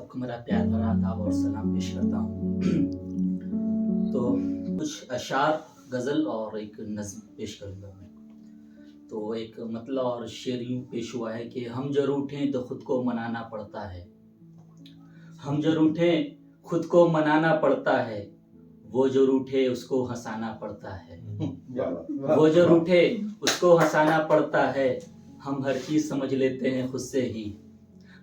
सबको मेरा प्यार भरा आदाब और सलाम पेश करता हूँ। तो कुछ अशार, गज़ल और एक नज़्म पेश करूँगा मैं। तो एक मतलब और शेर यूँ पेश हुआ है कि हम जो रूठें तो खुद को मनाना पड़ता है, हम जो रूठें खुद को मनाना पड़ता है, वो जो रूठे उसको हंसाना पड़ता है, वो जो रूठे उसको हंसाना पड़ता है। हम हर चीज़ समझ लेते हैं खुद से ही,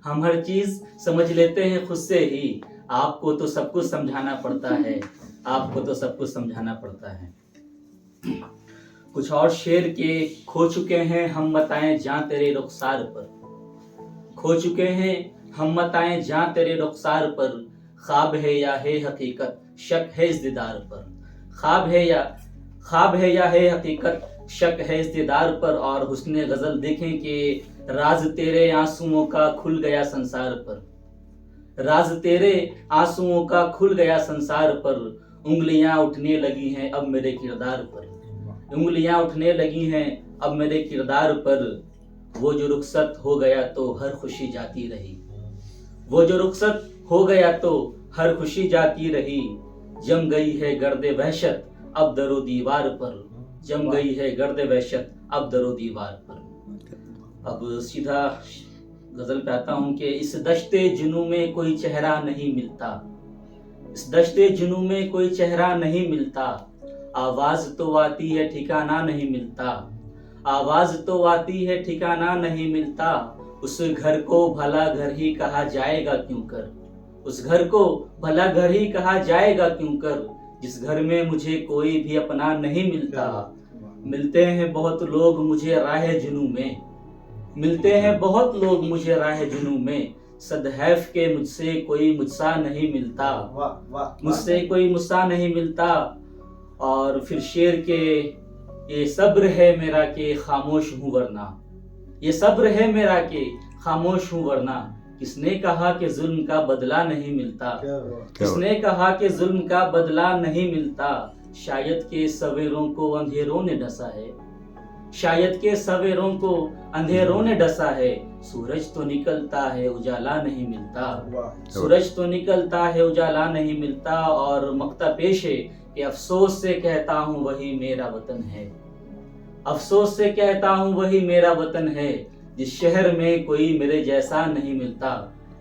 हम हर चीज़ समझ लेते हैं खुद से ही। आपको तो सब कुछ समझाना पड़ता है, आपको तो सब कुछ समझाना पड़ता है। कुछ और शेर के खो चुके हैं हम बताएं जां तेरे रुखसार पर, खो चुके हैं हम बताएं जां तेरे रुखसार पर। ख्वाब है या है हकीकत शक है इस दीदार पर, ख्वाब है या है हकीकत शक है इस दीदार पर। और हुस्ने गजल देखें कि राज तेरे आंसुओं का खुल गया संसार पर, राज तेरे आंसुओं का खुल गया संसार पर। उंगलियां उठने लगी हैं अब मेरे किरदार पर, उंगलियां उठने लगी हैं अब मेरे किरदार पर। वो जो रुखसत हो गया तो हर खुशी जाती रही, वो जो रुखसत हो गया तो हर खुशी जाती रही। जम गई है गर्दे वहशत अब दरो दीवार पर, जम गई है गर्दे वहशत अब दरो दीवार पर। अब सीधा गजल पे आता हूँ कि इस दश्ते जुनू में कोई चेहरा नहीं मिलता, इस दश्ते जुनू में कोई चेहरा नहीं मिलता। आवाज तो आती है ठिकाना नहीं मिलता, आवाज तो आती है ठिकाना नहीं मिलता। उस घर को भला घर ही कहा जाएगा क्यों कर, उस घर को भला घर ही कहा जाएगा क्यों कर। जिस घर में मुझे कोई भी अपना नहीं मिलता। मिलते हैं बहुत लोग मुझे राह जुनू में, मिलते हैं बहुत लोग मुझे राह जुनू में। सदहैफ के मुझसे कोई मुझसा नहीं मिलता, मुझसे कोई मुझसा नहीं मिलता। और फिर शेर के ये सब्र है मेरा के खामोश हूँ वरना, ये सब्र है मेरा के खामोश हूँ वरना। किसने कहा कि जुल्म का बदला नहीं मिलता, किसने कहा कि जुल्म का बदला नहीं मिलता। शायद के सवेरों को अंधेरों ने डसा है, शायद के सवेरों को अंधेरों ने डसा है। सूरज तो निकलता है उजाला नहीं मिलता, सूरज तो निकलता है उजाला नहीं मिलता। और मक्ता पेश है कि अफसोस से कहता हूँ वही मेरा वतन है, अफसोस से कहता हूँ वही मेरा वतन है। जिस शहर में कोई मेरे जैसा नहीं मिलता,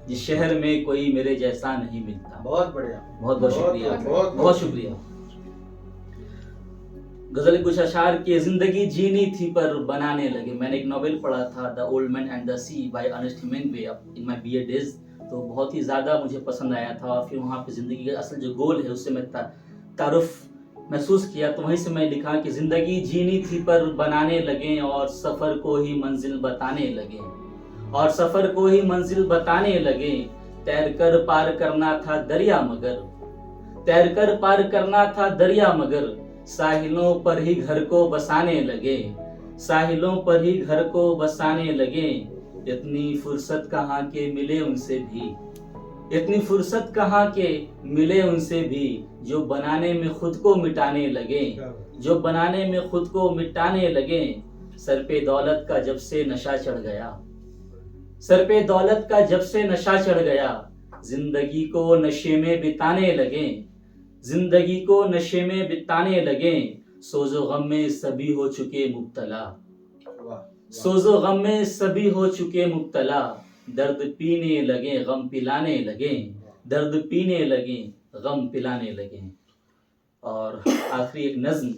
जिस शहर में कोई मेरे जैसा नहीं मिलता। बहुत बढ़िया, बहुत बहुत शुक्रिया, बहुत शुक्रिया। गजल कुछ अशार की जिंदगी जीनी थी पर बनाने लगे। मैंने एक नॉवेल पढ़ा था the old man and the sea by Ernest Hemingway in my BA days, तो बहुत ही ज़्यादा मुझे पसंद आया था। और फिर वहाँ पे ज़िंदगी का असल जो गोल है उससे मैं तारुफ महसूस किया, तो वहीं से मैं लिखा कि ज़िंदगी जीनी थी पर बनाने लगे और सफ़र को ही मंजिल बताने लगे, और सफ़र को ही मंजिल बताने लगे। तैर कर पार करना था दरिया मगर, तैर कर पार करना था दरिया मगर। साहिलों पर ही घर को बसाने लगे, साहिलों पर ही घर को बसाने लगे। इतनी फुर्सत कहाँ के मिले उनसे भी, इतनी फुर्सत कहाँ के मिले उनसे भी। जो बनाने में खुद को मिटाने लगे, जो बनाने में खुद को मिटाने लगे। सर पे दौलत का जब से नशा चढ़ गया, सर पे दौलत का जब से नशा चढ़ गया। जिंदगी को नशे में बिताने लगे, जिंदगी को नशे में बिताने लगे। सोजो गम में सभी हो चुके मुब्तला, सोजो गम में सभी हो चुके मुब्तला। दर्द पीने लगे गम पिलाने लगे, दर्द पीने लगे गम पिलाने लगे। और आखिरी एक नज्म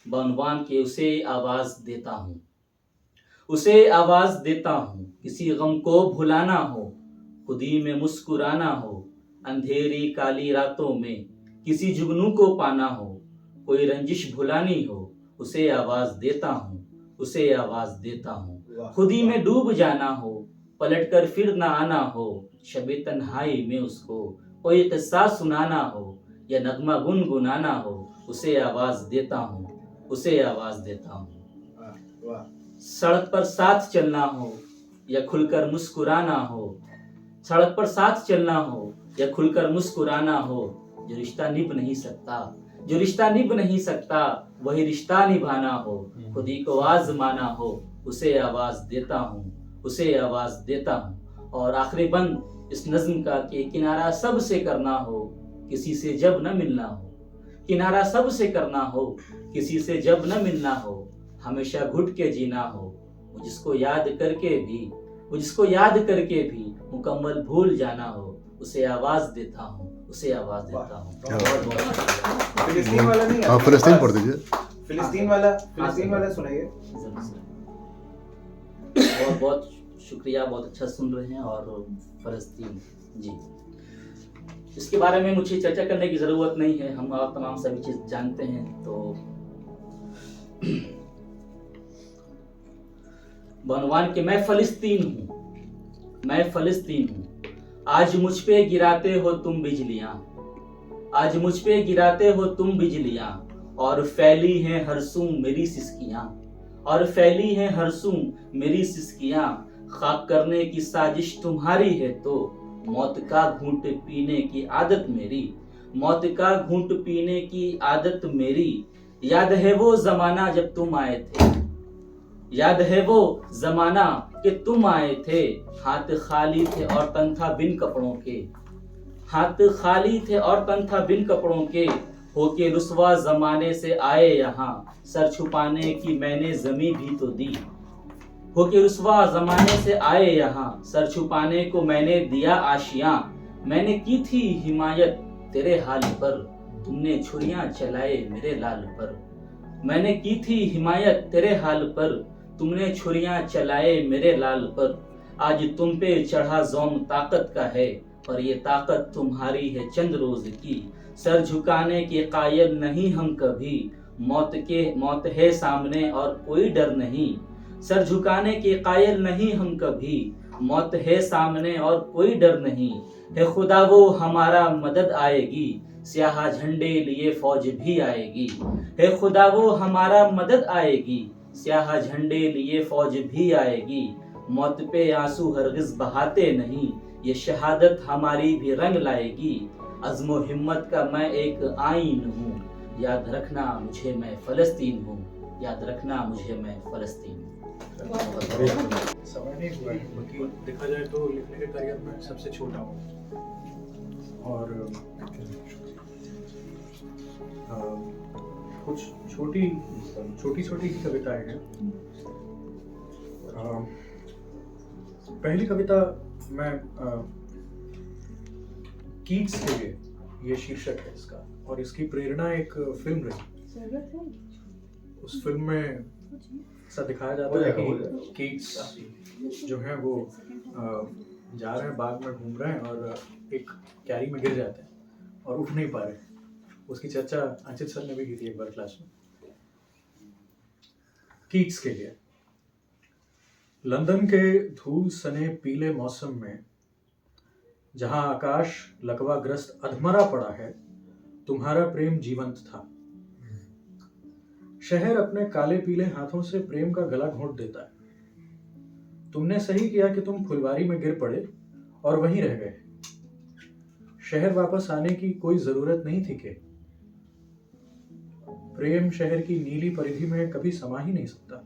बउनवान के उसे आवाज देता हूँ, उसे आवाज देता हूँ। किसी गम को भुलाना हो, खुदी में मुस्कुराना हो। अंधेरी काली रातों में किसी जुगनू को पाना हो, कोई रंजिश भुलानी हो। उसे आवाज देता हूँ, उसे आवाज देता हूँ। खुदी में डूब जाना हो, पलट कर फिर ना आना हो। शबे तन्हाई में उसको कोई किस्सा सुनाना हो, या नगमा गुनगुनाना हो। उसे आवाज देता हूँ, उसे आवाज देता हूँ। सड़क पर साथ चलना हो या खुलकर मुस्कुराना हो, सड़क पर साथ चलना हो या खुलकर मुस्कुराना हो। जो रिश्ता निभ नहीं सकता, जो रिश्ता निभ नहीं सकता, वही रिश्ता निभाना हो। खुदी को आजमाना हो, उसे आवाज देता हूँ, उसे आवाज देता हूँ। और आखिरी बंद इस नज्म का कि किनारा सबसे करना हो, किसी से जब न मिलना हो। किनारा सबसे करना हो, किसी से जब न मिलना हो। हमेशा घुट के जीना हो, वो जिसको याद करके भी मुकम्मल भूल जाना हो। उसे आवाज देता हूँ। बहुत बहुत शुक्रिया। फिलिस्तीन वाला नहीं है। फिलिस्तीन पढ़ दीजिए। फिलिस्तीन वाला सुनाइए। बहुत बहुत शुक्रिया, बहुत अच्छा सुन रहे हैं। और फलस्तीन जी, इसके बारे में मुझे चर्चा करने की ज़रूरत नहीं है, हम आप तमाम सभी चीज़ जानते हैं। तो बनवान के मैं फ़लस्तीन हूँ। आज मुझ पे गिराते हो तुम बिजलियाँ, और फैली हैं हरसूं मेरी सिसकियाँ। खाक करने की साजिश तुम्हारी है तो मौत का घूंट पीने की आदत मेरी। याद है वो जमाना जब तुम आए थे, हाथ खाली थे और तन था बिन कपड़ों के। होके रुसवा जमाने से आए यहाँ, सर छुपाने की मैंने ज़मीं भी तो दी। सर छुपाने को मैंने दिया आशियां। मैंने की थी हिमायत तेरे हाल पर, तुमने छुरियां चलाए मेरे लाल पर। आज तुम पे चढ़ा ज़ौम ताकत का है, पर ये ताकत तुम्हारी है चंद रोज की। सर झुकाने के कायल नहीं हम कभी, मौत है सामने और कोई डर नहीं। सर झुकाने के कायल नहीं हम कभी, मौत है सामने और कोई डर नहीं। है खुदा वो हमारा मदद आएगी, स्याह झंडे लिए फौज भी आएगी। है खुदा वो हमारा मदद आएगी, स्याह झंडे लिए फौज भी आएगी। मौत पे आंसू हरगिज बहाते नहीं, ये शहादत हमारी भी रंग लाएगी। अज़्म हिम्मत का मैं एक आईन हूँ, याद रखना मुझे मैं फ़लस्तीन हूँ। समय नहीं हुआ है, बल्कि देखा जाए तो लिखने के करियर में सबसे छोटा हूँ। और कुछ छोटी ही कविताएं हैं। पहली कविता मैं कीट्स के लिए, ये शीर्षक है इसका, और इसकी प्रेरणा एक फिल्म रही। उस फिल्म में ऐसा दिखाया जाता है कि कीट्स जो है वो जा रहे हैं, बाग में घूम रहे हैं और एक क्यारी में गिर जाते हैं और उठ नहीं पा रहे। उसकी चर्चा अंचित सर ने भी की थी एक बार क्लास में। कीट्स के लिए। लंदन के धूल सने पीले मौसम में, जहां आकाश लकवाग्रस्त अधमरा पड़ा है, तुम्हारा प्रेम जीवंत था। शहर अपने काले पीले हाथों से प्रेम का गला घोंट देता है। तुमने सही किया कि तुम फुलवारी में गिर पड़े और वहीं रह गए। शहर वापस आने की कोई जरूरत नहीं थी कि प्रेम शहर की नीली परिधि में कभी समा ही नहीं सकता।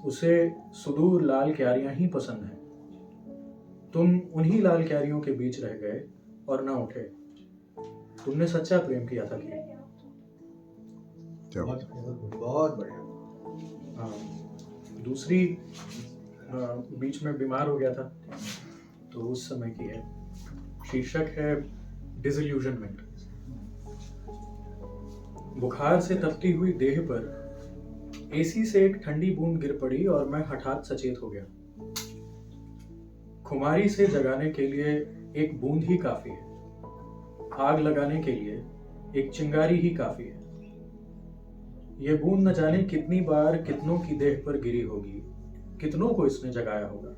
उसे सुदूर लाल क्यारियां ही पसंद है। तुम उन्हीं लाल क्यारियों के बीच रह गए और न उठे। तुमने सच्चा प्रेम किया था कि बहुत बढ़िया। दूसरी बीच में बीमार हो गया था, तो उस समय की है। शीर्षक है डिसइल्यूजनमेंट। बुखार से तपती हुई देह पर एसी से एक ठंडी बूंद गिर पड़ी और मैं हठात सचेत हो गया। खुमारी से जगाने के लिए एक बूंद ही काफी है। आग लगाने के लिए एक चिंगारी ही काफी है। ये बूंद न जाने कितनी बार कितनों की देह पर गिरी होगी, कितनों को इसने जगाया होगा।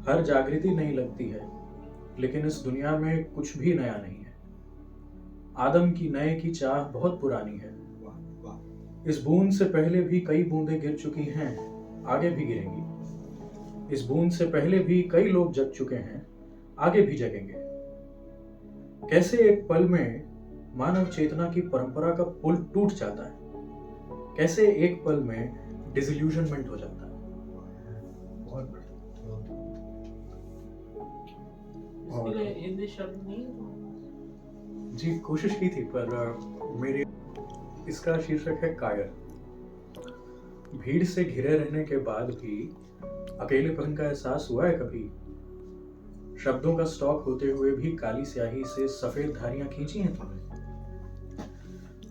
हर जागृति नहीं लगती है, लेकिन इस दुनिया में कुछ भी नया नहीं है। आदम की नए की चाह बहुत पुरानी है। इस बूंद से पहले भी कई बूंदें गिर चुकी हैं, आगे भी गिरेंगी। इस बूंद से पहले भी कई लोग जग चुके हैं, आगे भी जगेंगे। कैसे एक पल में मानव चेतना की परंपरा का पुल टूट जाता है, कैसे एक पल में डिसइल्यूजनमेंट हो जाता है। और इसके लिए हिंदी शब्द नहीं है? जी कोशिश की थी, पर मेरे इसका शीर्षक है कायर। भीड़ से घिरे रहने के बाद भी अकेलेपन का एहसास हुआ है कभी? शब्दों का स्टॉक होते हुए भी काली स्याही से सफेद धारियां खींची हैं तुमने?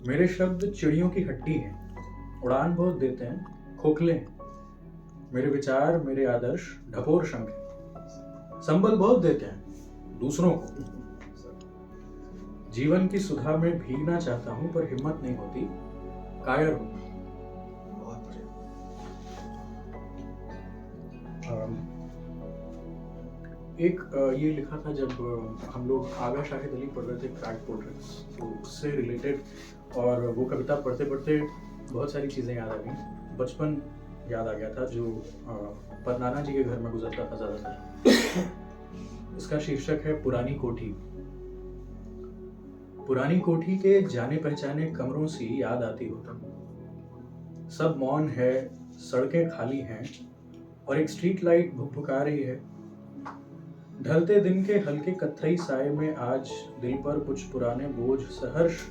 मेरे शब्द चिड़ियों की हड्डी हैं, उड़ान बहुत देते हैं, खोखले हैं। मेरे विचार, मेरे आदर्श ढकोर शंख हैं, संबल बहुत देते हैं दूसरों को। जीवन की सुधा में भीगना चाहता हूं पर हिम्मत नहीं होती, कायर हूं। बहुत बढ़िया। ये लिखा था जब हम लोग आगा शाहिद अली पढ़ रहे थे क्रैक पोर्ट्रेट्स, तो उससे रिलेटेड, और वो कविता पढ़ते पढ़ते बहुत सारी चीज़ें याद आ गई। बचपन याद आ गया था जो नाना जी के घर में गुजरता था ज़्यादातर। इसका शीर्षक है पुरानी कोठी। पुरानी कोठी के जाने पहचाने कमरों सी याद आती हो तुम। सब मौन है, सड़कें खाली हैं और एक स्ट्रीट लाइट भुकभुका रही है। ढलते दिन के हल्के कत्थई साए में आज दिल पर कुछ पुराने बोझ सहर्ष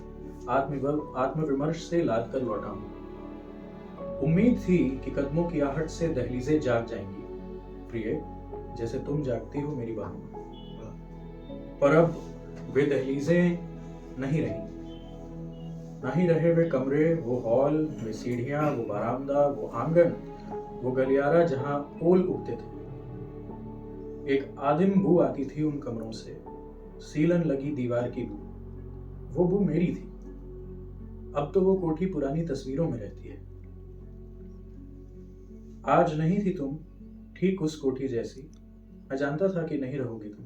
आत्मविमर्श से लाद कर लौटा हूं। उम्मीद थी कि कदमों की आहट से दहलीजें जाग जाएंगी, प्रिय, जैसे तुम जागती हो मेरी बाहों में। पर अब वे दहलीजें नहीं रही, ना ही रहे वे कमरे, वो हॉल, वे सीढ़ियां, वो बरामदा, वो आंगन, वो गलियारा जहां ओल उगते थे। एक आदिम बू आती थी उन कमरों से, सीलन लगी दीवार की बू। वो बू मेरी थी। अब तो वो कोठी पुरानी तस्वीरों में रहती है। आज नहीं थी तुम ठीक उस कोठी जैसी, मैं जानता था कि नहीं रहोगी तुम।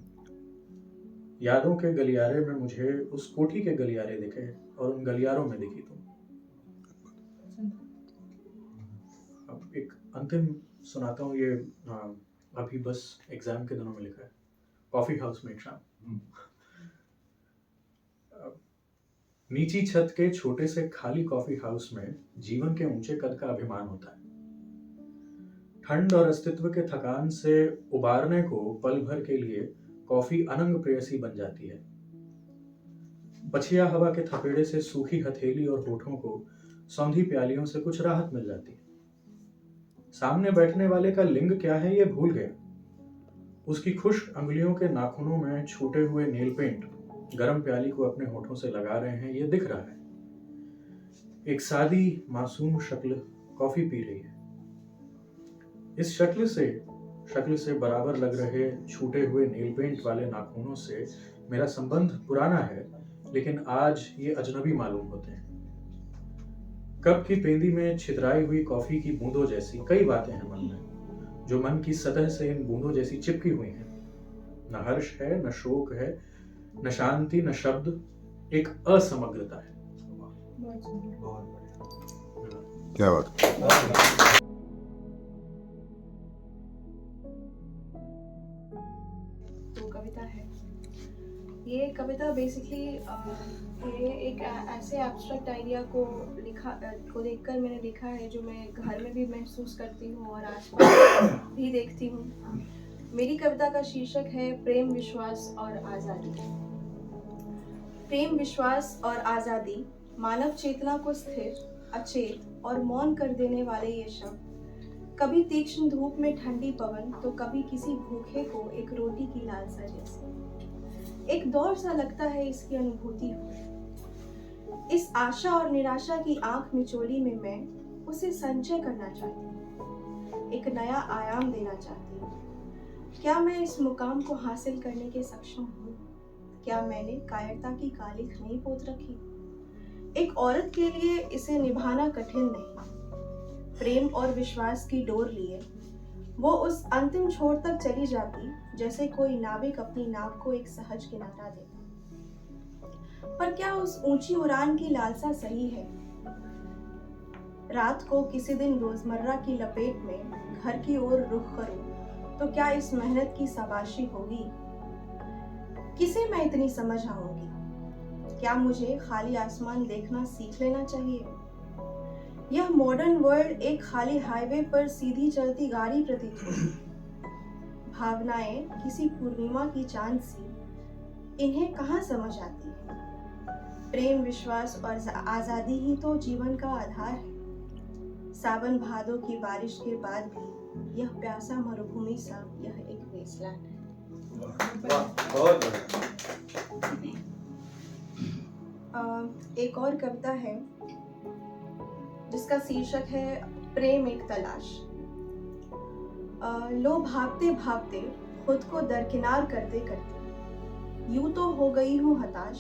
यादों के गलियारे में मुझे उस कोठी के गलियारे दिखे और उन गलियारों में दिखी तुम। अब एक अंतिम सुनाता हूँ, ये अभी बस एग्जाम के दिनों में लिखा है। कॉफी हाउस में एक शाम। नीची छत के छोटे से खाली कॉफी हाउस में जीवन के ऊंचे कद का अभिमान होता है। ठंड और अस्तित्व के थकान से उबारने को पल भर के लिए कॉफी अनंग प्रेयसी बन जाती है। पछिया हवा के थपेड़े से सूखी हथेली और होठों को सौंधी प्यालियों से कुछ राहत मिल जाती है। सामने बैठने वाले का लिंग क्या है ये भूल गया। उसकी खुश्क अंगुलियों के नाखूनों में छूटे हुए नेल पेंट गरम प्याली को अपने होठों से लगा रहे हैं, ये दिख रहा है। एक सादी मासूम शक्ल कॉफी पी रही है। इस शक्ल से बराबर लग रहे छूटे हुए नेल पेंट वाले नाखूनों से मेरा संबंध पुराना है, लेकिन आज ये अजनबी मालूम होते हैं। कप की पेंदी में छितराई हुई कॉफी की बूंदों जैसी कई बातें हैं मन में, जो मन की सतह से इन बूंदों जैसी चिपकी हुई हैं। न हर्ष है, न शोक है, न शांति, न शब्द, एक असमग्रता है। बहुत बढ़िया। क्या बात। तो कविता है ये। कविता बेसिकली ये एक ऐसे एब्स्ट्रैक्ट आइडिया को देखकर मैंने लिखा है, जो मैं घर में भी महसूस करती हूँ और आसपास भी देखती हूँ। मेरी कविता का शीर्षक है प्रेम, विश्वास और आज़ादी। प्रेम, विश्वास और आज़ादी मानव चेतना को स्थिर, अचेत और मौन कर देने वाले ये शब्द, कभी तीक्ष्ण धूप में ठंडी पवन, तो कभी किसी भूखे को एक रोटी की लालसा जैसे। एक दौर सा लगता है इसकी अनुभूति हो। इस आशा और निराशा की आंख मिचोली में मैं उसे संचय करना चाहती हूँ, एक नया आयाम देना चाहती हूँ। क्या मैं इस मुकाम को हासिल करने के सक्षम हूँ? क्या मैंने कायरता की कालिख नहीं पोत रखी? एक औरत के लिए इसे निभाना कठिन नहीं। प्रेम और विश्वास की डोर लिए वो उस अंतिम छोर तक चली जाती, जैसे कोई नाविक अपनी नाव को एक सहज किनारा देता। पर क्या उस ऊंची उड़ान की लालसा सही है? रात को किसी दिन रोजमर्रा की लपेट में घर की ओर रुख करूं, तो क्या इस मेहनत की शाबाशी होगी? किसे मैं इतनी समझ आऊंगी? क्या मुझे खाली आसमान देखना सीख लेना चाहिए? यह मॉडर्न वर्ल्ड एक खाली हाईवे पर सीधी चलती गाड़ी प्रतीत होती। भावनाएं किसी पूर्णिमा की चांद सी, इन्हें कहाँ समझ आती है। प्रेम, विश्वास और आजादी ही तो जीवन का आधार है। सावन भादों की बारिश के बाद भी यह प्यासा मरुभूमि सा यह एक वेस्टलैंड है। वाह, बहुत बढ़िया। एक और कविता है जिसका शीर्षक है प्रेम एक तलाश। लो भागते भागते खुद को दरकिनार करते करते यूं तो हो गई हूँ हताश,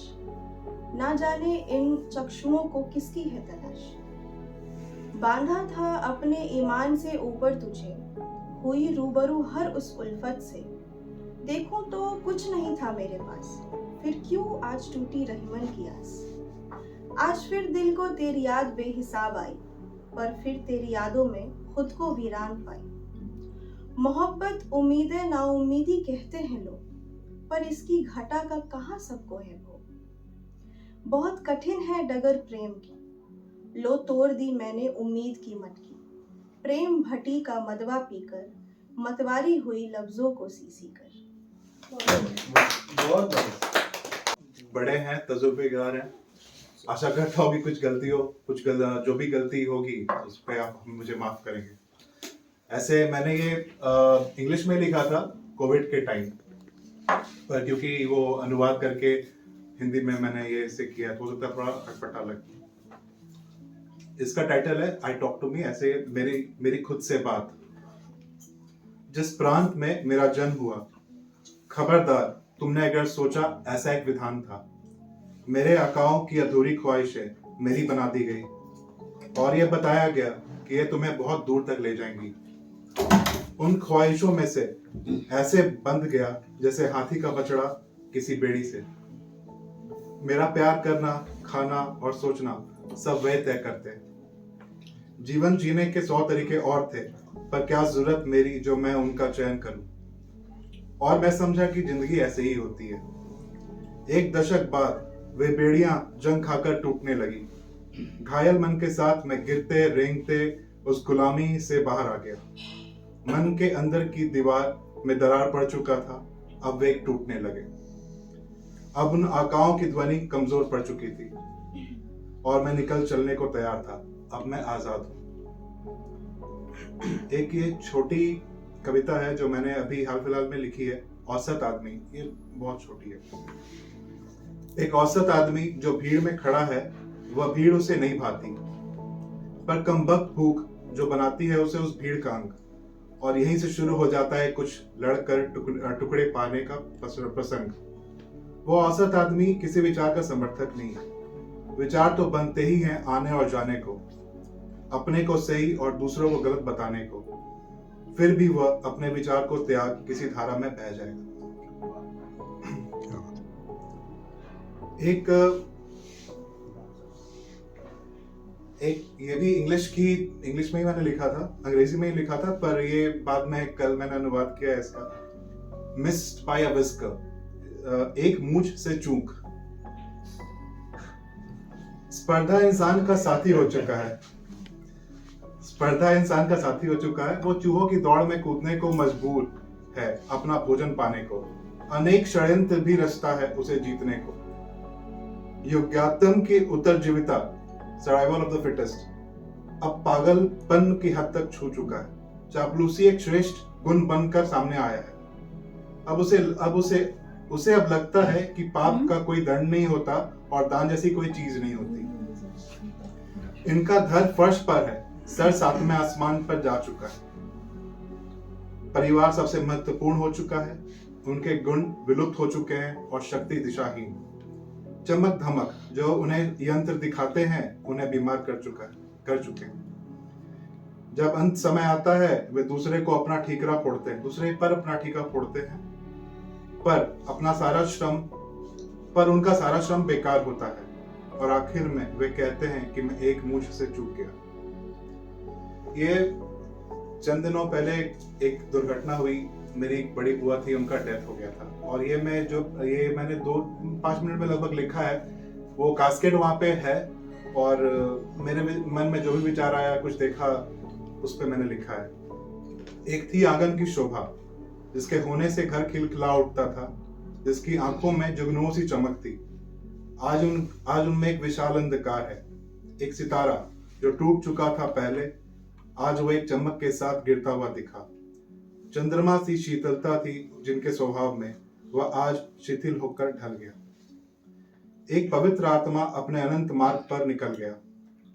ना जाने इन चक्षुओं को किसकी है तलाश। बांधा था अपने ईमान से ऊपर तुझे, हुई रूबरू हर उस उल्फत से। देखूं तो कुछ नहीं था मेरे पास, फिर क्यों आज टूटी रही मन की आस। आज फिर दिल को तेरी याद बेहिसाब आई, पर फिर तेरी यादों में खुद को वीरान पाई। मोहब्बत उम्मीदें नाउम्मीदी कहते हैं लोग, पर इसकी घटा का कहाँ सबको है भोग। बहुत कठिन है डगर प्रेम की, लो तोड़ दी मैंने उम्मीद की मटकी। प्रेम भटी का मदवा पीकर मतवारी हुई लफ्जों को सीसी कर। बहुत बढ़िया। बड़े हैं, तजुर्बेकार हैं। आशा करता हूँ कि कुछ गलती हो, जो भी गलती होगी उस पर आप मुझे माफ करेंगे। ऐसे मैंने ये इंग्लिश में लिखा था कोविड के टाइम पर, क्योंकि वो अनुवाद करके हिंदी में मैंने ये इसे किया, तो हो सकता है थोड़ा अटपटा लगे। इसका टाइटल है आई टॉक टू मी, ऐसे मेरी खुद से बात। जिस प्रांत में मेरा जन्म हुआ, खबरदार तुमने अगर सोचा ऐसा एक विधान था। मेरे आकाओं की अधूरी ख्वाहिशें मेरी बना दी गई, और यह बताया गया कि ये तुम्हें बहुत दूर तक ले जाएंगी। उन ख्वाहिशों में से ऐसे बंध गया जैसे हाथी का बछड़ा किसी बेड़ी से। मेरा प्यार करना, खाना और सोचना सब वे तय करते। जीवन जीने के 100 तरीके और थे, पर क्या जरूरत मेरी जो मैं उनका चयन करूं। और मैं समझा कि जिंदगी ऐसे ही होती है। एक दशक बाद वे बेड़ियां जंग खाकर टूटने लगी। घायल मन के साथ मैं गिरते रेंगते उस गुलामी से बाहर आ गया। मन के अंदर की दीवार में दरार पड़ चुका था, अब वे टूटने लगे। अब उन आकाओं की ध्वनि कमजोर पड़ चुकी थी और मैं निकल चलने को तैयार था। अब मैं आजाद हूं। एक ये छोटी कविता है जो मैंने अभी हाल फिलहाल में लिखी है, औसत आदमी। ये बहुत छोटी है। एक औसत आदमी जो भीड़ में खड़ा है, वह भीड़ उसे नहीं भाती, पर कमबख्त भूख जो बनाती है उसे उस भीड़ का अंग। और यहीं से शुरू हो जाता है कुछ लड़कर टुकड़े पाने का प्रसंग। वो औसत आदमी किसी विचार का समर्थक नहीं है। विचार तो बनते ही हैं आने और जाने को, अपने को सही और दूसरों को गलत बताने को। फिर भी वह अपने विचार को त्याग किसी धारा में बह जाएगा। एक ये भी इंग्लिश में ही मैंने लिखा था, अंग्रेजी में ही लिखा था, पर ये बाद में कल मैंने अनुवाद किया है इसका। मिस्ड बाय अ विस्कर, एक मूंछ से चूक। स्पर्धा इंसान का साथी हो चुका है। वो चूहों की दौड़ में कूदने को मजबूर है अपना भोजन पाने को। अनेक षड्यंत्र भी रचता है उसे जीतने को। योग्यात्म की उत्तरजीविता, सर्वाइवल ऑफ द फिटेस्ट, अब पागलपन की हद तक छू चुका है। चापलूसी एक श्रेष्ठ गुण बनकर सामने आया है। उसे अब लगता है कि पाप का कोई दंड नहीं होता और दान जैसी कोई चीज नहीं होती। इनका धर फर्श पर है, सर सातवें आसमान पर जा चुका है। परिवार सबसे महत्वपूर्ण हो चुका है, उनके गुण विलुप्त हो चुके हैं और शक्ति दिशाहीन। चमक धमक जो उन्हें यंत्र दिखाते हैं उन्हें बीमार कर चुके हैं। जब अंत समय आता है वे दूसरे पर अपना ठीकरा फोड़ते हैं, पर उनका सारा श्रम बेकार होता है और आखिर में वे कहते हैं कि मैं एक मूंछ से चूक गया। ये चंद दिनों पहले एक दुर्घटना हुई। मेरी एक बड़ी बुआ थी, उनका डेथ हो गया था। और ये मैंने 5 मिनट में लगभग लिखा है। वो कास्केट वहां पे है और मेरे मन में जो भी विचार आया, कुछ देखा, उस पे मैंने लिखा है। एक थी आंगन की शोभा, जिसके होने से घर खिलखिला उठता था, जिसकी आंखों में जुगनुओं सी चमक थी। आज उनमें एक विशाल अंधकार है, एक सितारा जो टूट चुका था पहले, आज वो एक चमक के साथ गिरता हुआ दिखा। चंद्रमा सी शीतलता थी जिनके स्वभाव में, वह आज शिथिल होकर ढल गया। एक पवित्र आत्मा अपने अनंत मार्ग पर निकल गया,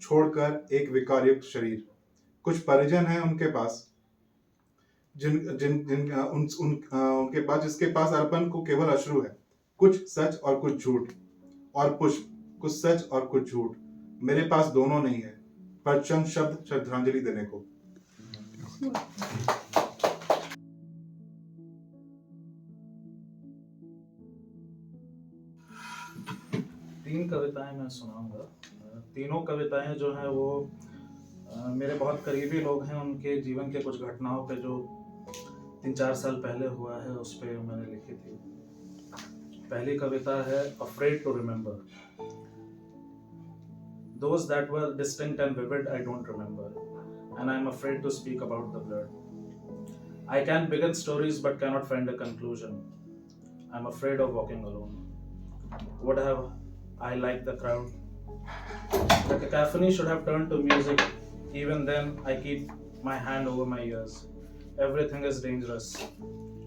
छोड़कर एक विकारयुक्त शरीर। कुछ परिजन हैं उनके पास, जिन जिन जिन उनके पास, जिसके पास अर्पण को केवल अश्रु है, कुछ सच और कुछ झूठ, और पुष्प, कुछ सच और कुछ झूठ। मेरे पास दोनों नहीं है, पर चंद शब्द श्रद्धांजलि देने को। तीन कविताएं मैं सुनाऊंगा। तीनों कविताएं जो हैं वो मेरे बहुत करीबी लोग हैं, उनके जीवन के कुछ घटनाओं पे जो 3-4 साल पहले हुआ है उस पे मैंने लिखी थी। पहली कविता है afraid to remember. Those that were distinct and vivid I don't remember, and I am afraid to speak about the blood. I can begin stories but cannot find a conclusion. I am afraid of walking alone. Would have I liked the crowd? The cacophony should have turned to music. Even then, I keep my hand over my ears. Everything is dangerous,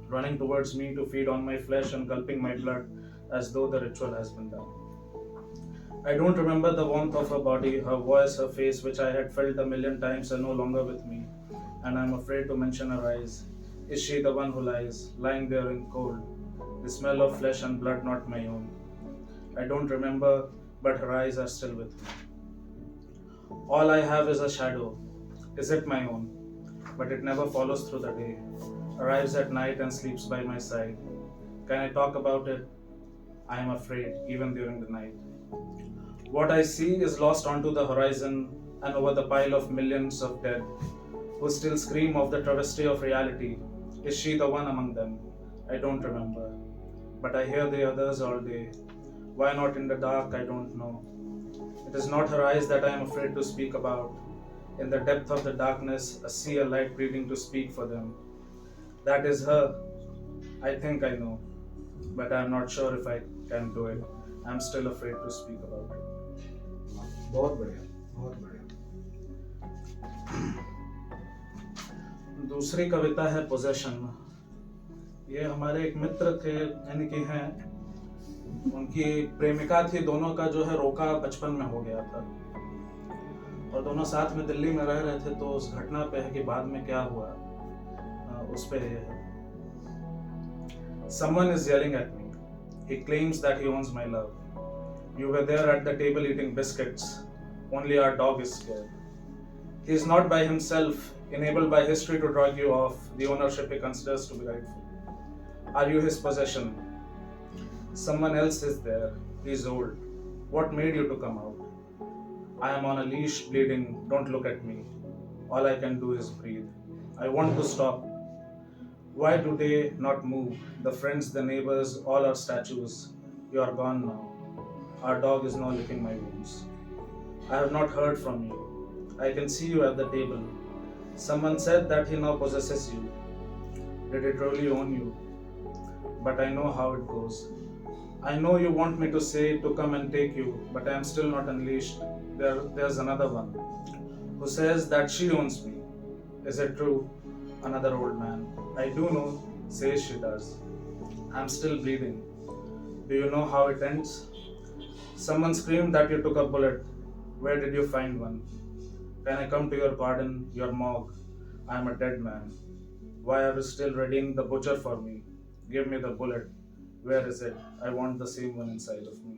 running towards me to feed on my flesh and gulping my blood as though the ritual has been done. I don't remember the warmth of her body, her voice, her face, which I had felt a million times, are no longer with me, and I am afraid to mention her eyes. Is she the one who lies, lying there in cold? The smell of flesh and blood not my own. I don't remember, but her eyes are still with me. All I have is a shadow. Is it my own? But it never follows through the day, arrives at night and sleeps by my side. Can I talk about it? I am afraid, even during the night. What I see is lost onto the horizon and over the pile of millions of dead who still scream of the travesty of reality. Is she the one among them? I don't remember. But I hear the others all day. Why not in the dark? I don't know. It is not her eyes that I am afraid to speak about. In the depth of the darkness, I see a light breathing to speak for them. That is her. I think I know. But I am not sure if I can do it. I am still afraid to speak about it. बहुत बढ़िया, बहुत बढ़िया। दूसरी कविता है possession. ये हमारे एक मित्र थे, यानी कि हैं, उनकी प्रेमिका थी, दोनों का जो है रोका बचपन में हो गया था और दोनों साथ में दिल्ली में रह रहे थे। तो उस घटना पे है कि बाद में क्या हुआ उस पे ये है। Someone is yelling at me. He claims that he owns my love. You were there at the table eating biscuits. Only our dog is scared. He is not by himself, enabled by history to drag you off the ownership he considers to be rightful. Are you his possession? Someone else is there. He is old. What made you to come out? I am on a leash, bleeding. Don't look at me. All I can do is breathe. I want to stop. Why do they not move? The friends, the neighbors, all are statues. You are gone now. Our dog is now licking my wounds. I have not heard from you. I can see you at the table. Someone said that he now possesses you. Did it really own you? But I know how it goes. I know you want me to say to come and take you, but I am still not unleashed. There's another one who says that she owns me. Is it true? Another old man. I do know, says she does. I'm still bleeding. Do you know how it ends? Someone screamed that you took a bullet. Where did you find one? Can I come to your garden, your morgue? I am a dead man. Why are you still readying the butcher for me? Give me the bullet. Where is it? I want the same one inside of me.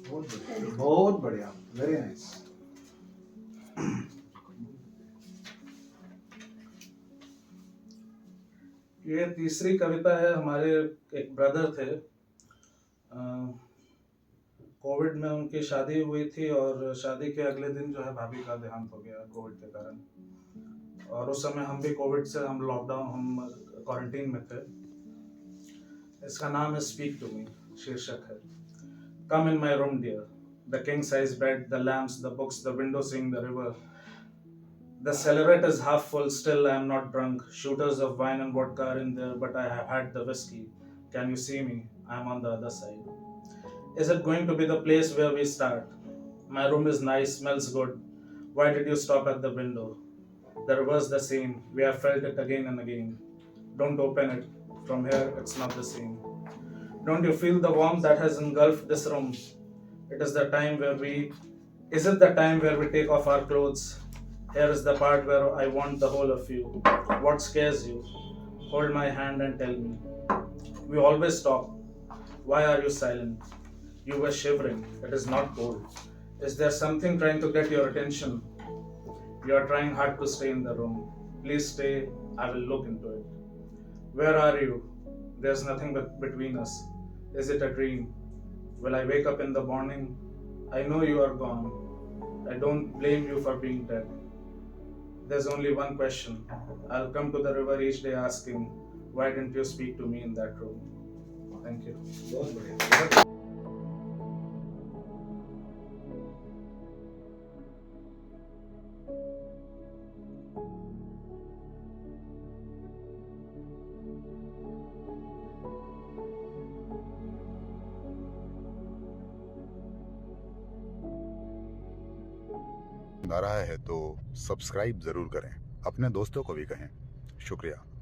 बहुत बढ़िया, very nice. ये तीसरी कविता है। हमारे एक brother थे, Covid में उनकी शादी हुई थी और शादी के अगले दिन जो है भाभी का देहांत हो गया कोविड के कारण। और उस समय हम भी कोविड से, हम लॉकडाउन, हम क्वारंटीन में थे। इसका नाम है स्पीक टू मी, शीर्षक है come in my room dear, the king size bed, the lamps, the books, the window seeing the river, The cellaret is half full, still I am not drunk. Shooters of wine and vodka are in there, but I have had the whiskey. Can you see me? I am on the other side. Is it going to be the place where we start? My room is nice, smells good. Why did you stop at the window? The river's the same. We have felt it again and again. Don't open it. From here, it's not the same. Don't you feel the warmth that has engulfed this room? It is the time where we. Is it the time where we take off our clothes? Here is the part where I want the whole of you. What scares you? Hold my hand and tell me. We always talk. Why are you silent? You were shivering. It is not cold. Is there something trying to get your attention? You are trying hard to stay in the room. Please stay. I will look into it. Where are you? There's nothing between us. Is it a dream? Will I wake up in the morning? I know you are gone. I don't blame you for being dead. There's only one question. I'll come to the river each day asking, why didn't you speak to me in that room? Thank you. बहुत बढ़िया. आ रहा है तो subscribe ज़रूर करें, अपने दोस्तों को भी कहें। शुक्रिया।